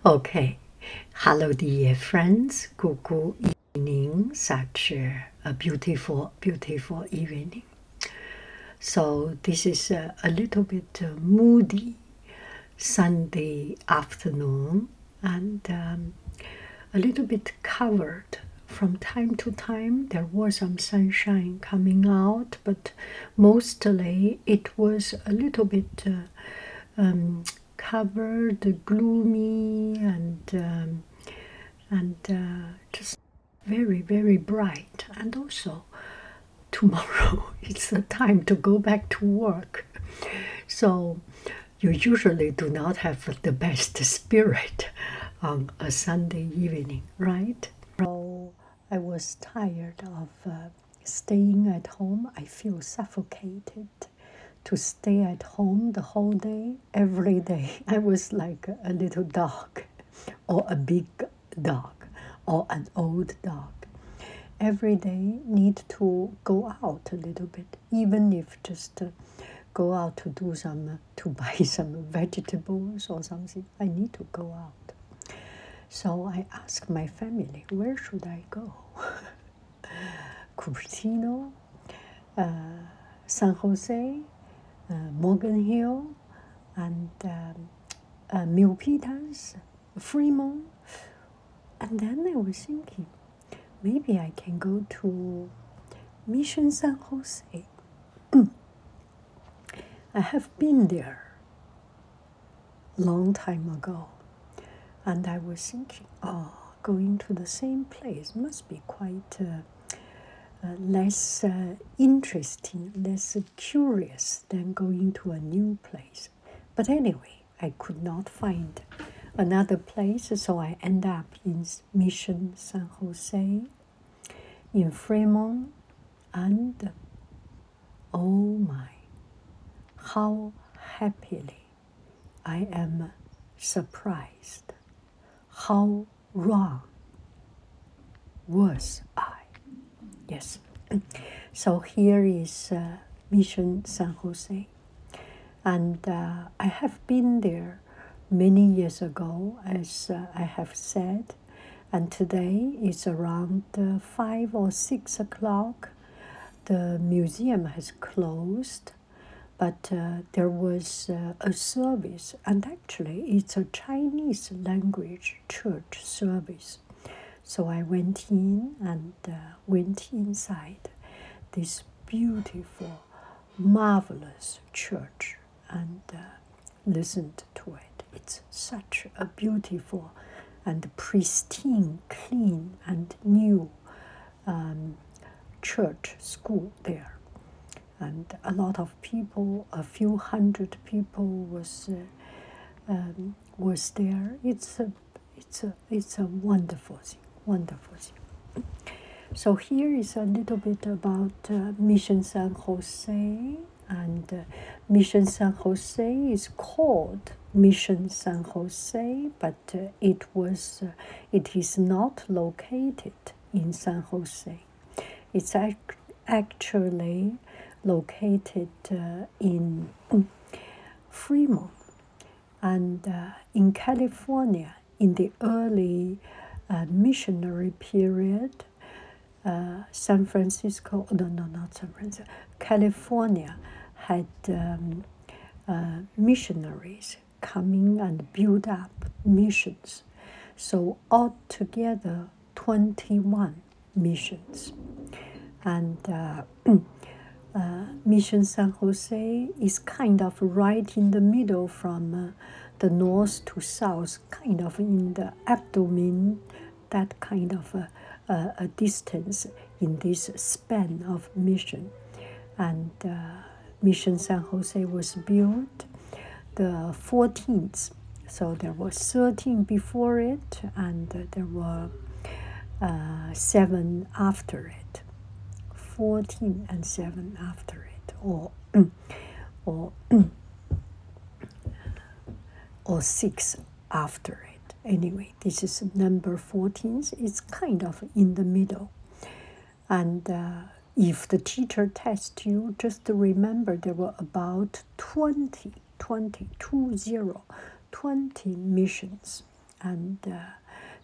Okay. Hello, dear friends. Good evening. Such a beautiful, beautiful evening. So this is a little bit moody Sunday afternoon and a little bit covered. From time to time, there was some sunshine coming out, but mostly it was a little bit covered, gloomy, and just very, very bright. And also, tomorrow it's the time to go back to work. So you usually do not have the best spirit on a Sunday evening, right? So I was tired of staying at home. I feel suffocated to stay at home the whole day, every day. I was like a little dog, or a big dog, or an old dog. Every day need to go out a little bit, even if just go out to do some, to buy some vegetables or something. I need to go out. So I asked my family, where should I go? Cupertino, San Jose, Morgan Hill, and Milpitas, Fremont. And then I was thinking, maybe I can go to Mission San Jose. I have been there long time ago. And I was thinking, going to the same place must be quite less interesting, less curious than going to a new place. But anyway, I could not find another place, so I end up in Mission San Jose, in Fremont, and oh my, how happily I am surprised. How wrong was I? Yes. So here is Mission San Jose. And I have been there many years ago, as I have said. And today is around 5 or 6 o'clock. The museum has closed. But there was a service, and actually it's a Chinese language church service. So I went in and went inside this beautiful, marvelous church and listened to it. It's such a beautiful and pristine, clean and new church school there. And a lot of people, a few hundred people was there. It's a wonderful thing, wonderful thing. So here is a little bit about Mission San Jose, and Mission San Jose is called Mission San Jose, but it is not located in San Jose. It's actually located in Fremont, and in California in the early missionary period. Not San Francisco, California had missionaries coming and build up missions. So altogether 21 missions. And Mission San Jose is kind of right in the middle from the north to south, kind of in the abdomen, that kind of a distance in this span of mission. And Mission San Jose was built the 14th. So there were 13 before it, and there were 7 after it. 14 and 7 after it, or 6 after it. Anyway, this is number 14. It's kind of in the middle. And if the teacher tests you, just remember there were about 20 20 missions, and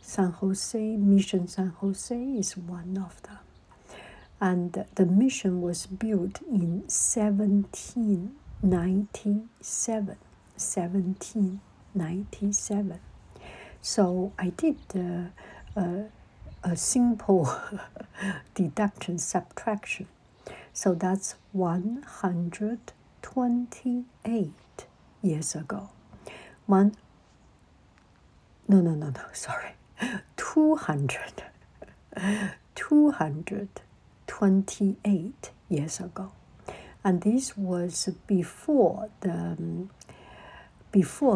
San Jose, Mission San Jose is one of them. And the mission was built in 1797. 1797. So I did a simple deduction, subtraction. So that's 128 years ago. Sorry. 228 years ago. And this was before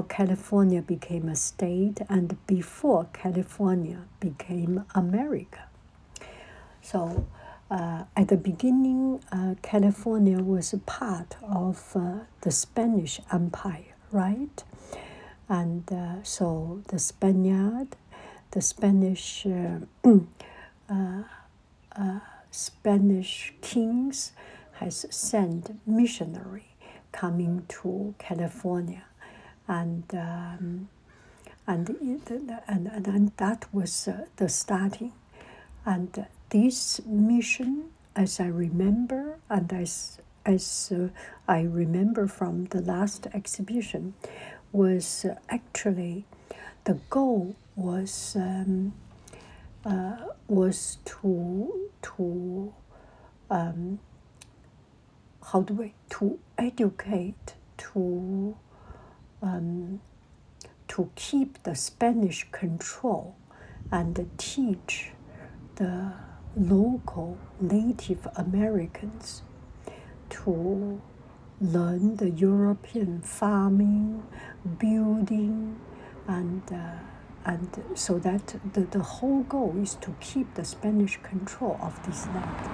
California became a state and before California became America. So at the beginning, California was a part of the Spanish Empire, right? And so the Spanish kings has sent missionary coming to California, and that was the starting. And this mission, as I remember, and as I remember from the last exhibition, was actually the goal was to educate, to keep the Spanish control and teach the local Native Americans to learn the European farming, building, and so that the whole goal is to keep the Spanish control of this land.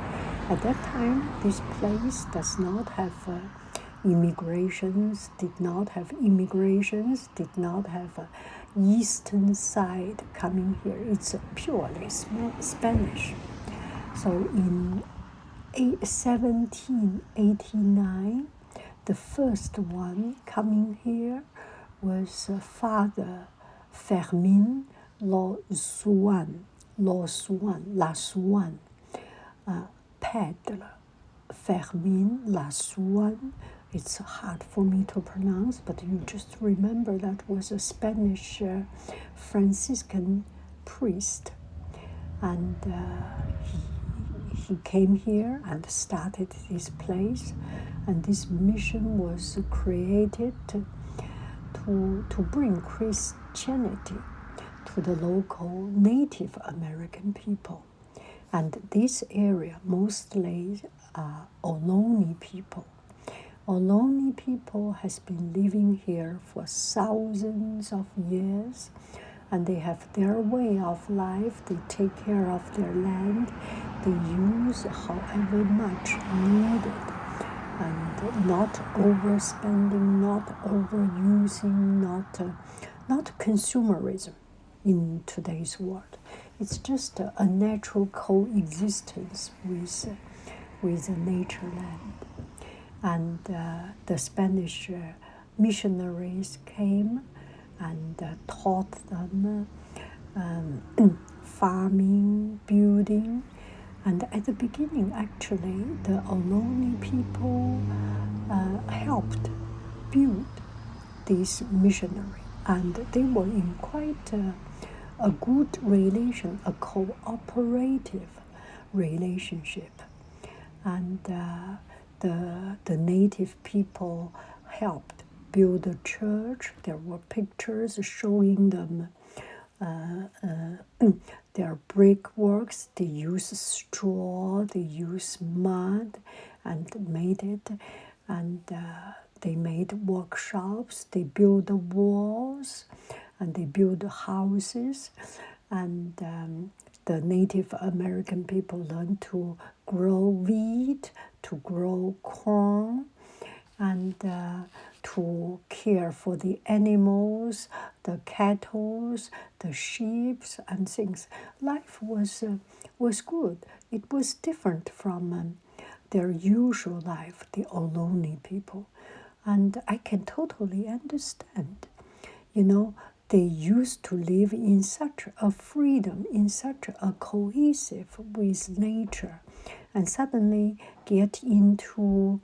At that time, this place does not have immigrations, did not have eastern side coming here. It's purely Spanish. So in 1789, the first one coming here was Father Fermin Lassuan, Pedre Fermin Lassuan. It's hard for me to pronounce, but you just remember that was a Spanish Franciscan priest, and he came here and started this place, and this mission was created to bring Christianity to the local Native American people. And this area mostly are Ohlone people. Ohlone people has been living here for thousands of years, and they have their way of life. They take care of their land. They use however much needed, and not overspending, not overusing, not consumerism in today's world. It's just a natural coexistence with the nature land. And the Spanish missionaries came and taught them farming, building. And at the beginning, actually, the Ohlone people helped build this missionary. And they were in quite a good relation, a cooperative relationship. And the native people helped build a church. There were pictures showing them their brickworks. They used straw, they used mud, and made it. And they made workshops. They built the walls, and they built houses. And the Native American people learned to grow wheat, to grow corn, and to care for the animals, the cattle, the sheep, and things. Life was good. It was different from their usual life, the Ohlone people. And I can totally understand. they used to live in such a freedom, in such a cohesive with nature, and suddenly get into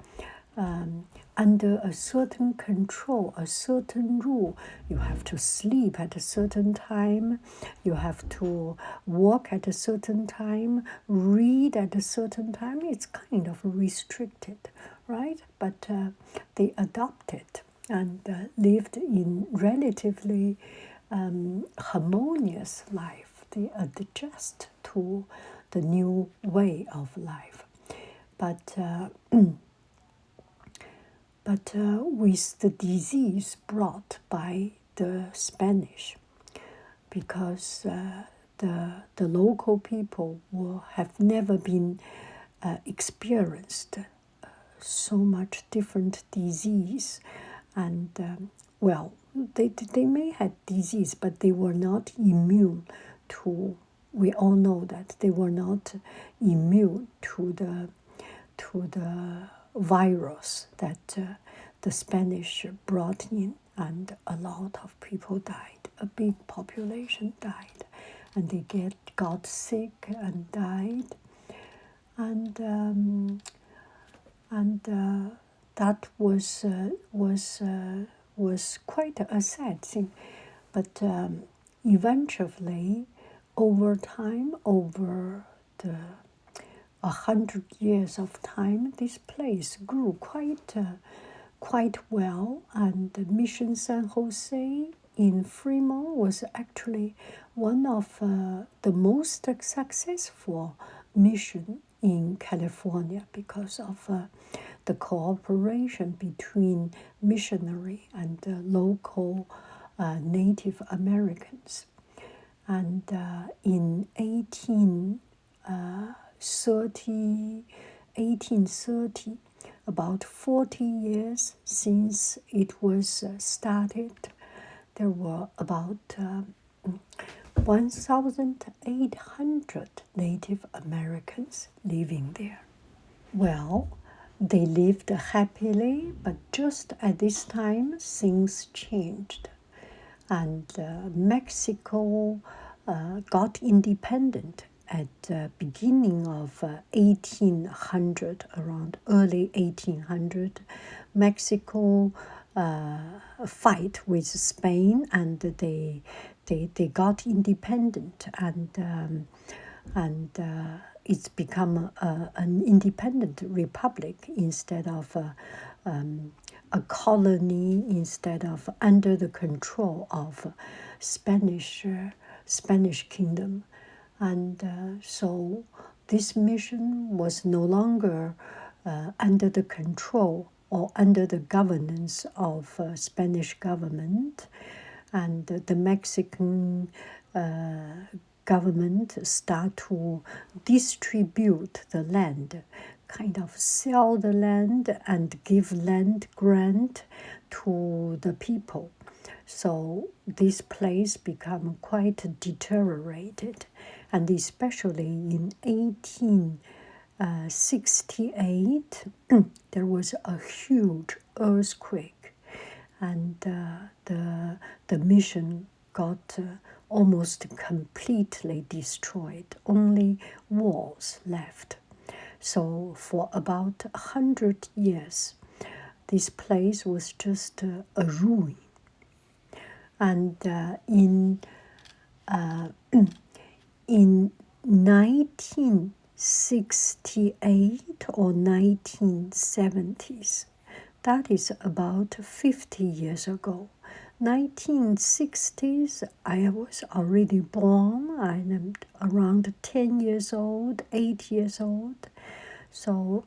under a certain control, a certain rule. You have to sleep at a certain time, you have to walk at a certain time, read at a certain time. It's kind of restricted, right? But they adopted and lived in relatively harmonious life. They adjust to the new way of life. But with the disease brought by the Spanish, because the local people have never been experienced so much different disease, and they may have disease, but they were not immune to. We all know that they were not immune to the virus that the Spanish brought in, and a lot of people died. A big population died, and they got sick and died, and that was quite a sad thing. But eventually, over time, over the 100 years of time, this place grew quite well, and the Mission San Jose in Fremont was actually one of the most successful mission in California because of the cooperation between missionary and local Native Americans. And in 1830, about 40 years since it was started, there were about 1,800 Native Americans living there. Well, they lived happily, but just at this time, things changed. And Mexico got independent at the beginning of 1800, around early 1800. Mexico fight with Spain, and they got independent, and it's become an independent republic instead of a colony, instead of under the control of Spanish kingdom. And so this mission was no longer under the control or under the governance of Spanish government, and the Mexican government start to distribute the land, kind of sell the land and give land grant to the people. So this place became quite deteriorated, and especially in 1868, there was a huge earthquake, and the mission got almost completely destroyed. Only walls left. So for about 100 years, this place was just a ruin. And in 1968 or 1970s, that is about 50 years ago. 1960s, I was already born. I'm around 10 years old, 8 years old. So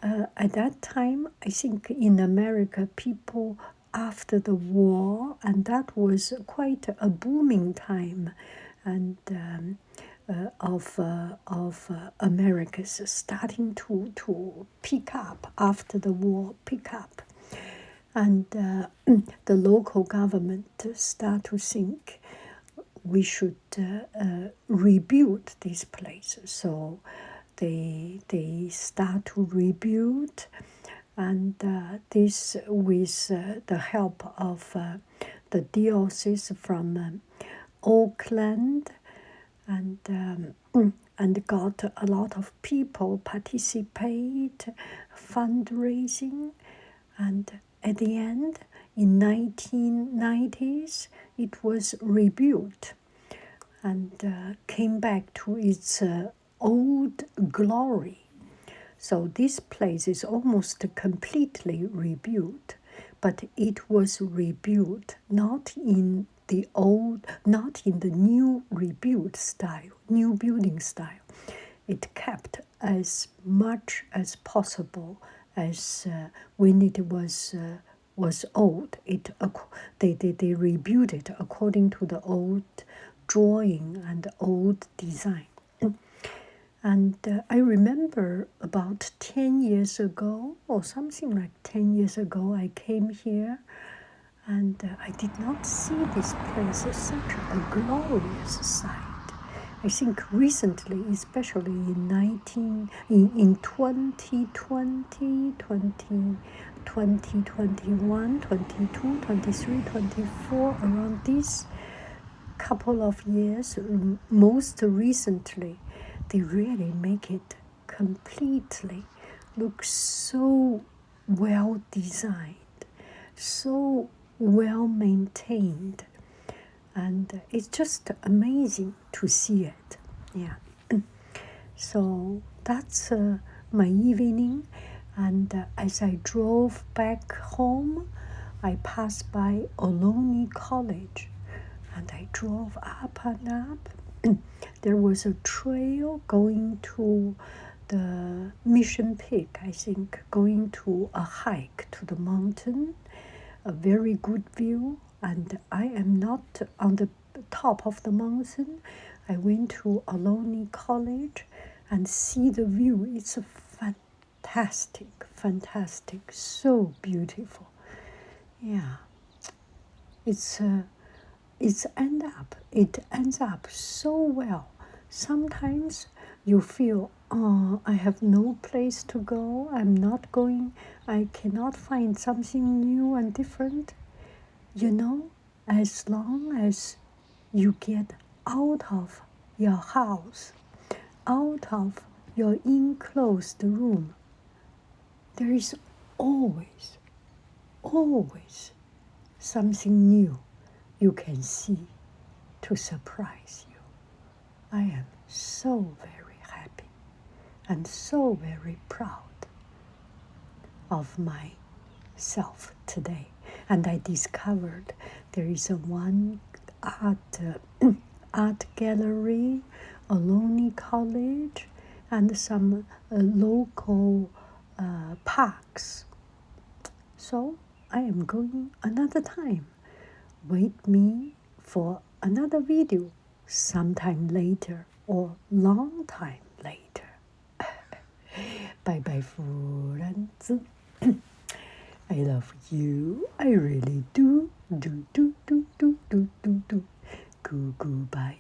at that time, I think in America, people after the war, and that was quite a booming time, and of America's starting to pick up after the war, and the local government start to think we should rebuild this place. So they start to rebuild, and this with the help of the diocese from Auckland, and got a lot of people participate, fundraising, and at the end, in 1990s, it was rebuilt and came back to its old glory. So this place is almost completely rebuilt, but it was rebuilt not in the new rebuilt style, new building style. It kept as much as possible as when it was old. They rebuilt it according to the old drawing and old design. And I remember about 10 years ago, or something like 10 years ago, I came here and I did not see this place as such a glorious sight. I think recently, especially in 2020, 2021, 22, 23, 24, around this couple of years, most recently, they really make it completely look so well designed, so well maintained, and it's just amazing to see it. Yeah. So that's my evening, and as I drove back home, I passed by Ohlone College, and I drove up and up. There was a trail going to the Mission Peak, I think, going to a hike to the mountain, a very good view, and I am not on the top of the mountain. I went to Ohlone College and see the view. It's a fantastic, so beautiful. Yeah, it ends up so well. Sometimes you feel, oh, I have no place to go, I'm not going, I cannot find something new and different. You know, as long as you get out of your house, out of your enclosed room, there is always something new you can see to surprise you. I am so very happy and so very proud of myself today. And I discovered there is one art gallery, Ohlone College, and some local parks. So I am going another time. Wait me for another video sometime later or long time later. Bye bye, 夫人子. I love you. I really do. Do. Goodbye.